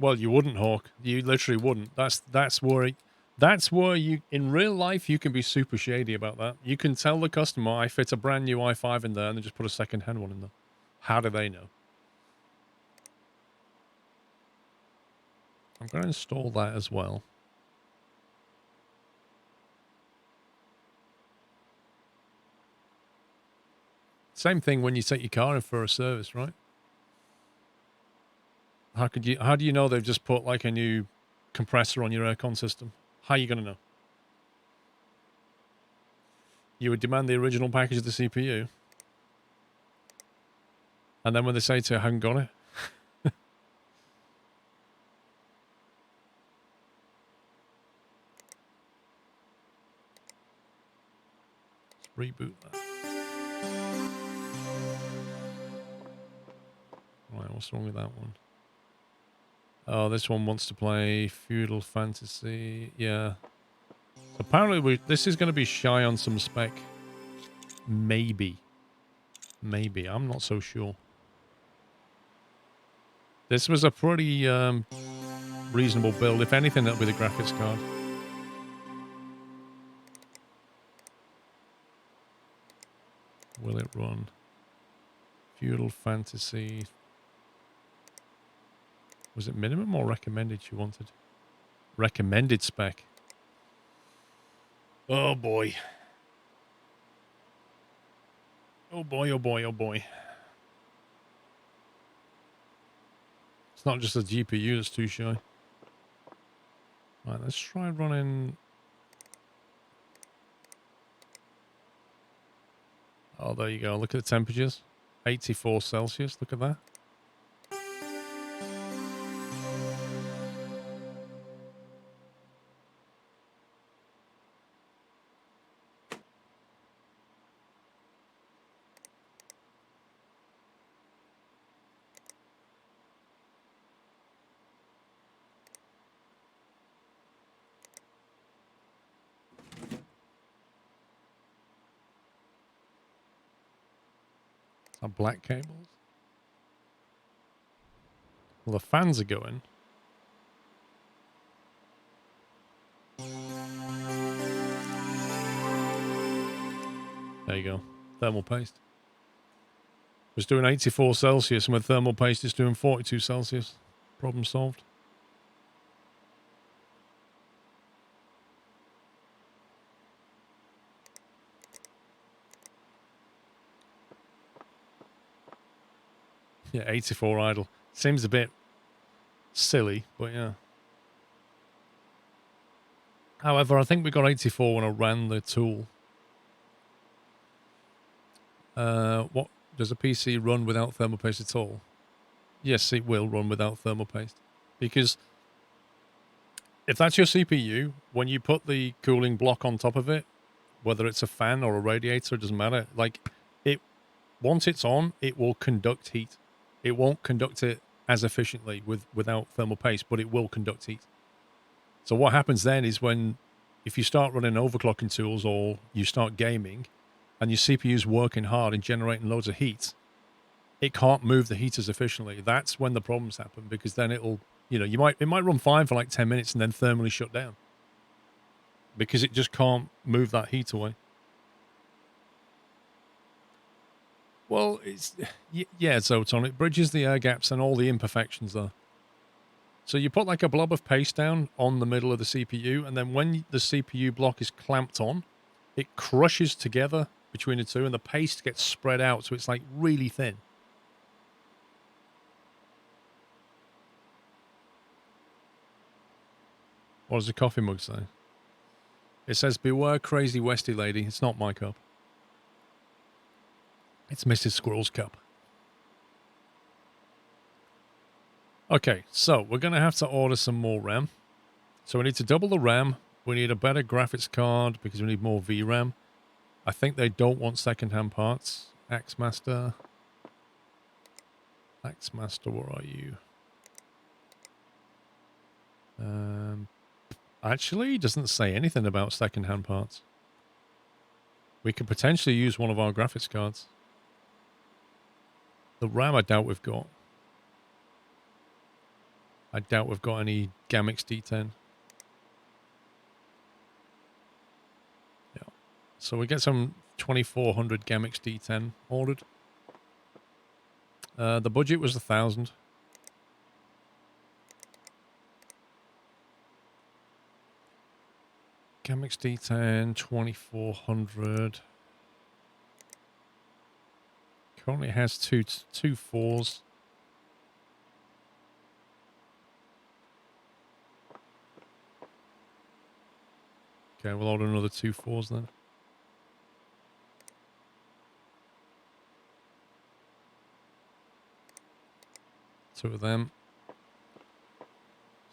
Well, you wouldn't, Hawk. You literally wouldn't. That's where you in real life you can be super shady about that. You can tell the customer I fit a brand new i5 in there and then just put a second-hand one in there. How do they know? I'm going to install that as well. Same thing when you take your car in for a service, right? How do you know they've just put like a new compressor on your aircon system? How are you going to know? You would demand the original package of the CPU. And then when they say to you, I haven't got it. Let's reboot that. Right, what's wrong with that one? Oh, this one wants to play Feudal Fantasy. Yeah. Apparently, this is going to be shy on some spec. Maybe. Maybe. I'm not so sure. This was a pretty reasonable build. If anything, that'll be the graphics card. Will it run? Feudal Fantasy. Was it minimum or recommended you wanted? Recommended spec. Oh boy. Oh boy, oh boy, oh boy. It's not just the GPU that's too shy. Right, let's try running... Oh, there you go. Look at the temperatures. 84 Celsius. Look at that. Our black cables. Well, the fans are going. There you go. Thermal paste. It was doing 84 Celsius, and with thermal paste, it's doing 42 Celsius. Problem solved. Yeah, 84 idle. Seems a bit silly, but yeah. However, I think we got 84 when I ran the tool. What does a PC run without thermal paste at all? Yes, it will run without thermal paste. Because if that's your CPU, when you put the cooling block on top of it, whether it's a fan or a radiator, it doesn't matter. Like, it, once it's on, it will conduct heat. It won't conduct it as efficiently without thermal paste, but it will conduct heat. So what happens then is if you start running overclocking tools or you start gaming and your CPU's working hard and generating loads of heat, it can't move the heat as efficiently. That's when the problems happen, because then it'll, it might run fine for like 10 minutes and then thermally shut down because it just can't move that heat away. Well, yeah, Zoton, it bridges the air gaps and all the imperfections there. So you put like a blob of paste down on the middle of the CPU, and then when the CPU block is clamped on, it crushes together between the two, and the paste gets spread out, so it's like really thin. What does the coffee mug say? It says, "Beware crazy Westy lady." It's not my cup. It's Mrs. Squirrel's cup. Okay, so we're going to have to order some more RAM. So we need to double the RAM. We need a better graphics card because we need more VRAM. I think they don't want second-hand parts. Axmaster. Axmaster, where are you? Actually, it doesn't say anything about second-hand parts. We could potentially use one of our graphics cards. The RAM I doubt we've got. I doubt we've got any Gamix D10. Yeah. So we get some 2400 Gamix D10 ordered. The budget was 1,000. Gamix D10, 2400. Currently has two 4s. Okay, we'll order another 2 4s then. Two of them.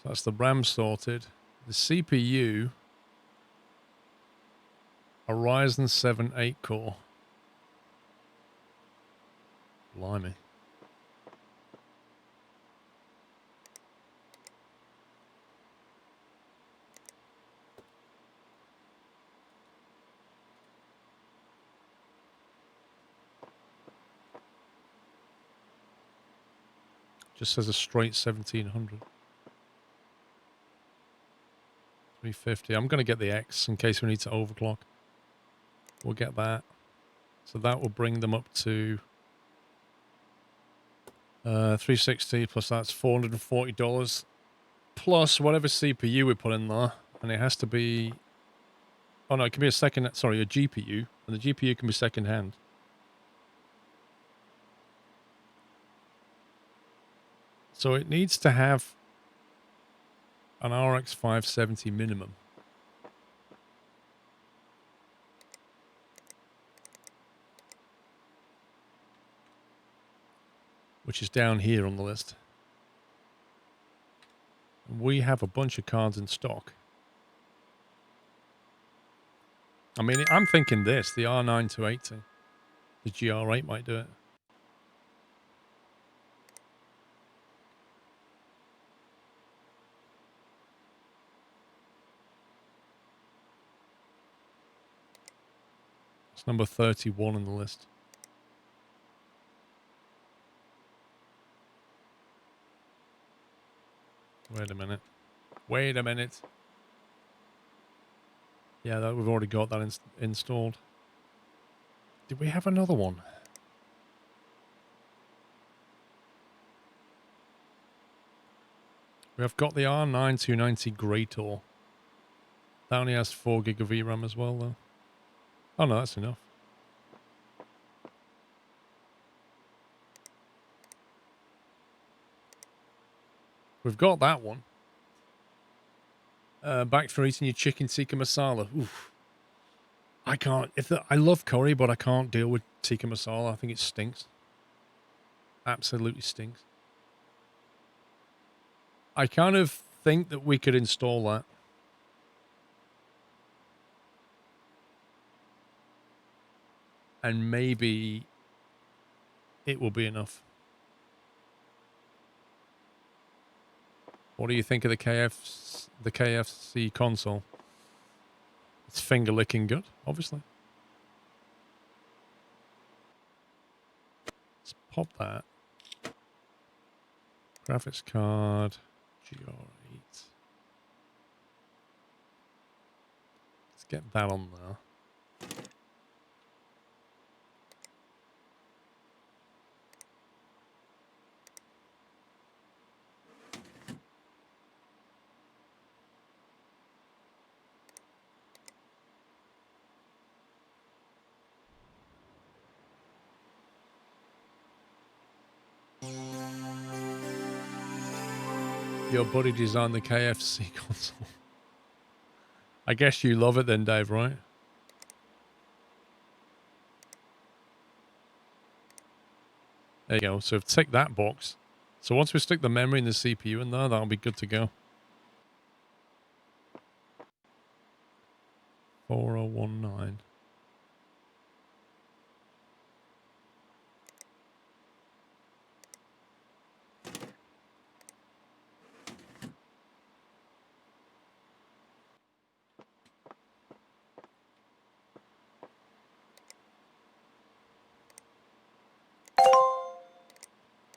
So that's the RAM sorted. The CPU, a Ryzen 7 8-core. Blimey. Just says a straight 1700. 350. I'm going to get the X in case we need to overclock. We'll get that. So that will bring them up to 360 plus that's $440 plus whatever CPU we put in there. And it has to be... Oh no, it can be a GPU. And the GPU can be second hand. So it needs to have an RX 570 minimum. which is down here on the list. We have a bunch of cards in stock. I mean, I'm thinking this, the R9 280. The GR8 might do it. It's number 31 on the list. Wait a minute. Wait a minute. Yeah, that we've already got that installed. Did we have another one? We have got the R9 290 Greator. That only has 4 gig of VRAM as well, though. Oh no, that's enough. We've got that one. Back for eating your chicken tikka masala. Oof. I can't. I love curry, but I can't deal with tikka masala. I think it stinks. Absolutely stinks. I kind of think that we could install that. And maybe it will be enough. What do you think of the KFC console? It's finger licking good, obviously. Let's pop that. Graphics card, GR8. Let's get that on there. Your buddy designed the KFC console. I guess you love it then, Dave, right? There you go. So tick that box. So once we stick the memory and the CPU in there, that'll be good to go. 4019.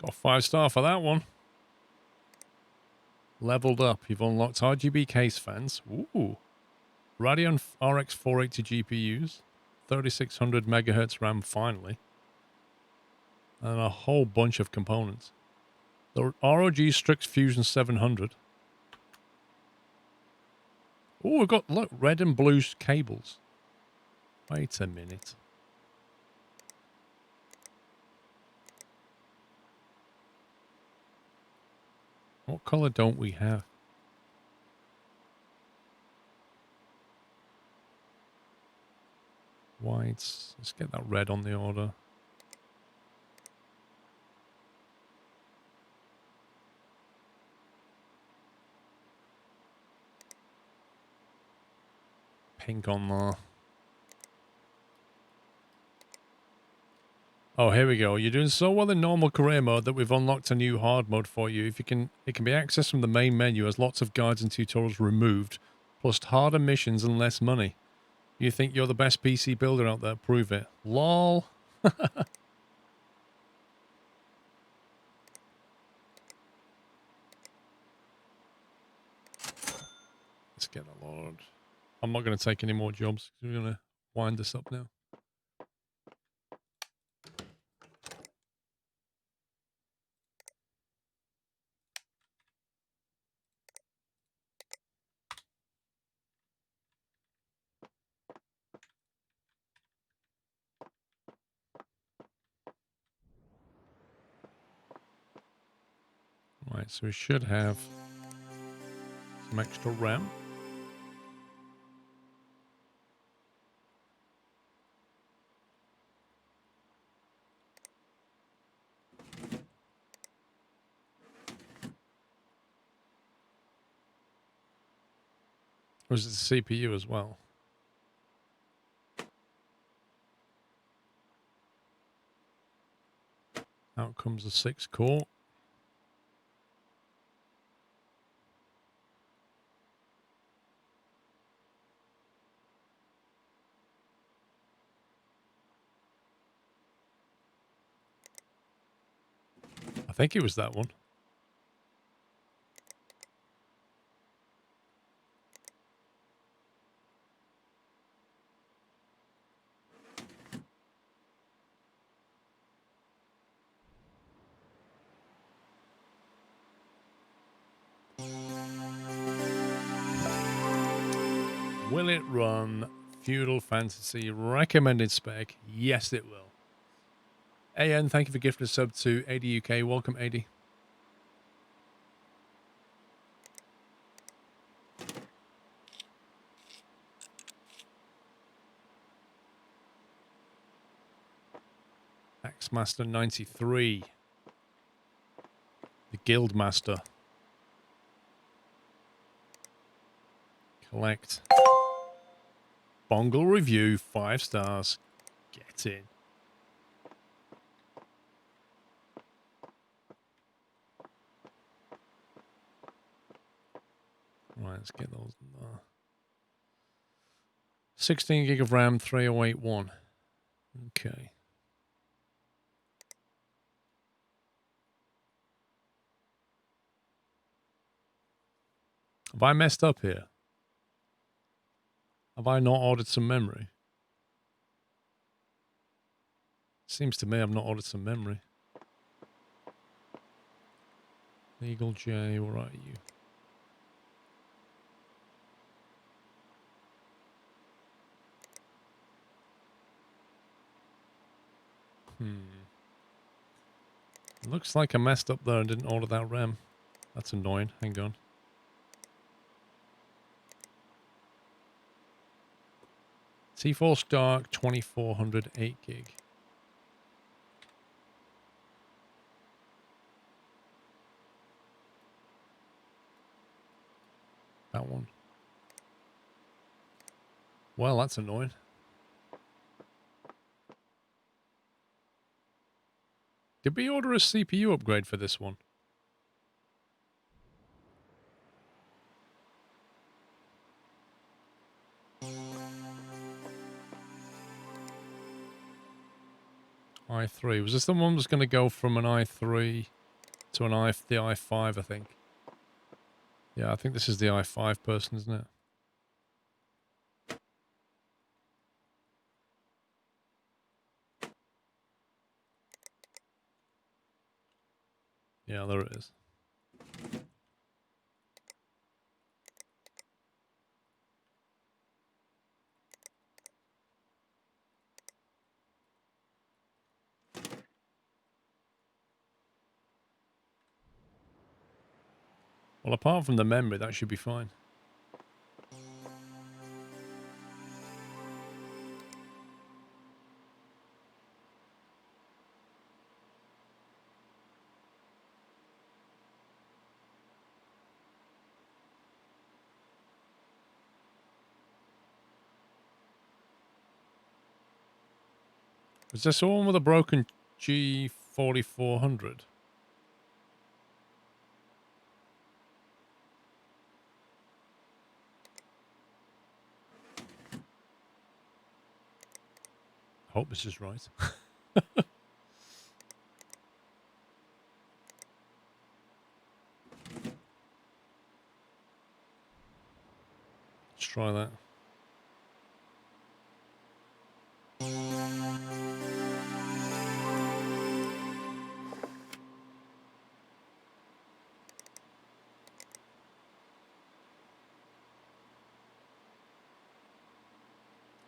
Got 5-star for that one. Leveled up. You've unlocked RGB case fans. Ooh. Radeon RX 480 GPUs. 3600 megahertz RAM finally. And a whole bunch of components. The ROG Strix Fusion 700. Oh, we've got, look, red and blue cables. Wait a minute. What color don't we have? Whites. Let's get that red on the order. Pink on there. Oh, here we go. You're doing so well in normal career mode that we've unlocked a new hard mode for you. It can be accessed from the main menu as lots of guides and tutorials removed, plus harder missions and less money. You think you're the best PC builder out there? Prove it. LOL. Let's get a load. I'm not going to take any more jobs. We're going to wind this up now. Right, so we should have some extra RAM. Or is it the CPU as well? Out comes the 6 core. I think it was that one. Will it run Feudal Fantasy recommended spec? Yes, it will. AN, thank you for gifting a sub to 80 UK. Welcome, 80. Axmaster 93. The Guild Master. Collect. Bongle review, 5 stars. Get in. Right, let's get those. 16 gig of RAM, 3081. Okay. Have I messed up here? Have I not ordered some memory? Seems to me I've not ordered some memory. Legal J, where are you? Looks like I messed up there and didn't order that RAM. That's annoying. Hang on. T-Force Dark 2400 8 gig. That one. Well, that's annoying. Did we order a CPU upgrade for this one? i3. Was this the one that was going to go from an i3 to the i5, I think? Yeah, I think this is the i5 person, isn't it? Yeah, there it is. Well, apart from the memory, that should be fine. Is this the one with a broken G4400? I hope this is right. Let's try that.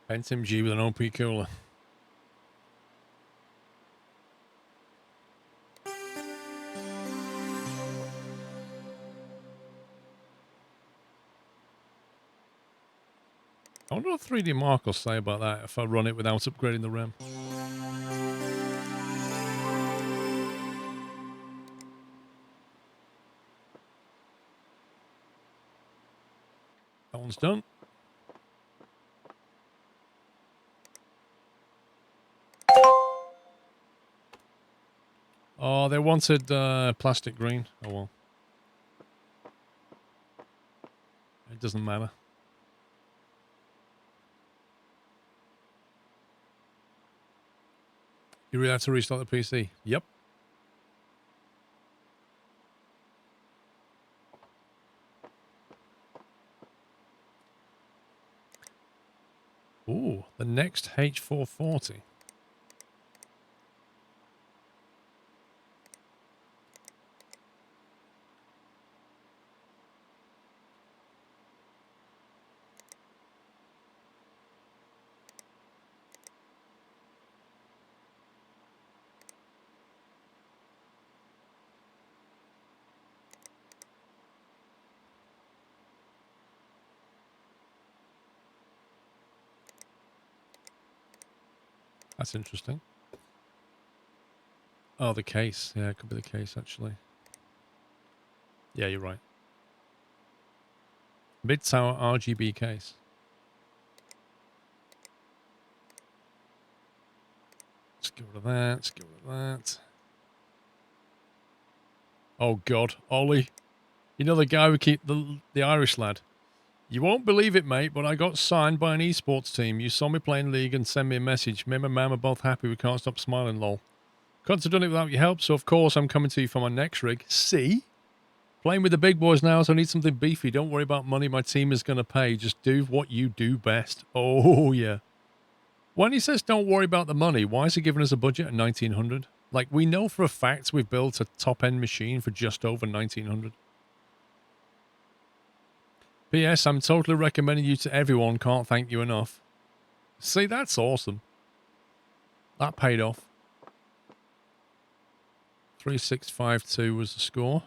Pentium G with an OP cooler. I wonder what 3D Mark will say about that if I run it without upgrading the RAM. That one's done. Oh, they wanted plastic green. Oh, well. It doesn't matter. You really have to restart the PC? Yep. Ooh, the next H440. That's interesting. Oh, the case. Yeah, it could be the case, actually. Yeah, you're right. Mid-tower RGB case. Let's get rid of that. Let's get rid of that. Oh, God. Ollie. You know the guy who keep the Irish lad? You won't believe it, mate, but I got signed by an esports team. You saw me playing League and send me a message. Me and my man are both happy. We can't stop smiling, lol. Couldn't have done it without your help, so of course I'm coming to you for my next rig. See? Playing with the big boys now, so I need something beefy. Don't worry about money my team is going to pay. Just do what you do best. Oh, yeah. When he says don't worry about the money, why is he giving us a budget of 1900? Like, we know for a fact we've built a top-end machine for just over 1900. P.S. I'm totally recommending you to everyone. Can't thank you enough. See, that's awesome. That paid off. 3652 was the score.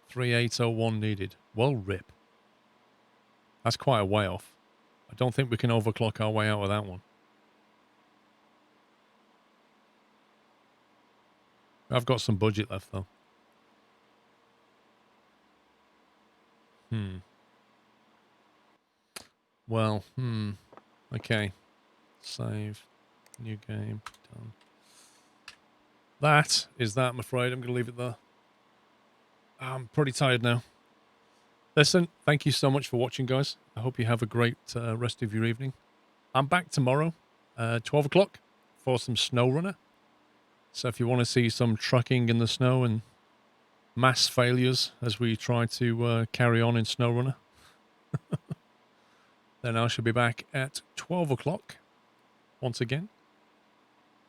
3801 needed. Well, rip. That's quite a way off. I don't think we can overclock our way out of that one. I've got some budget left, though. Well, okay. Save. New game. Done. That is that, I'm afraid. I'm going to leave it there. I'm pretty tired now. Listen, thank you so much for watching, guys. I hope you have a great rest of your evening. I'm back tomorrow, 12 o'clock, for some snow runner. So if you want to see some trucking in the snow and mass failures as we try to carry on in SnowRunner, then I shall be back at 12 o'clock once again.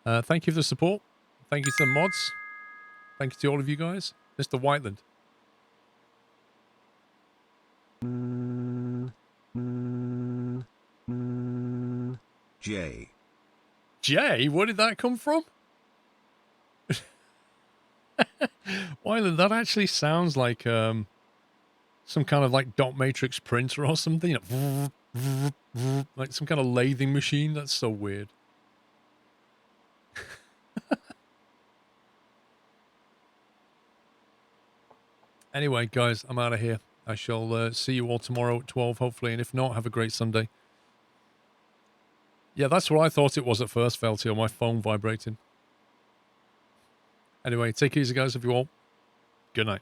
Thank you for the support. Thank you to the mods. Thank you to all of you guys. Mr. Whiteland. J. Jay? Where did that come from? Whiteland, that actually sounds like some kind of like dot matrix printer or something. You know, like some kind of lathing machine. That's so weird. Anyway, guys, I'm out of here. I shall see you all tomorrow at 12, hopefully. And if not, have a great Sunday. Yeah, that's what I thought it was at first, Felty, on my phone vibrating. Anyway, take it easy, guys, if you all. Good night.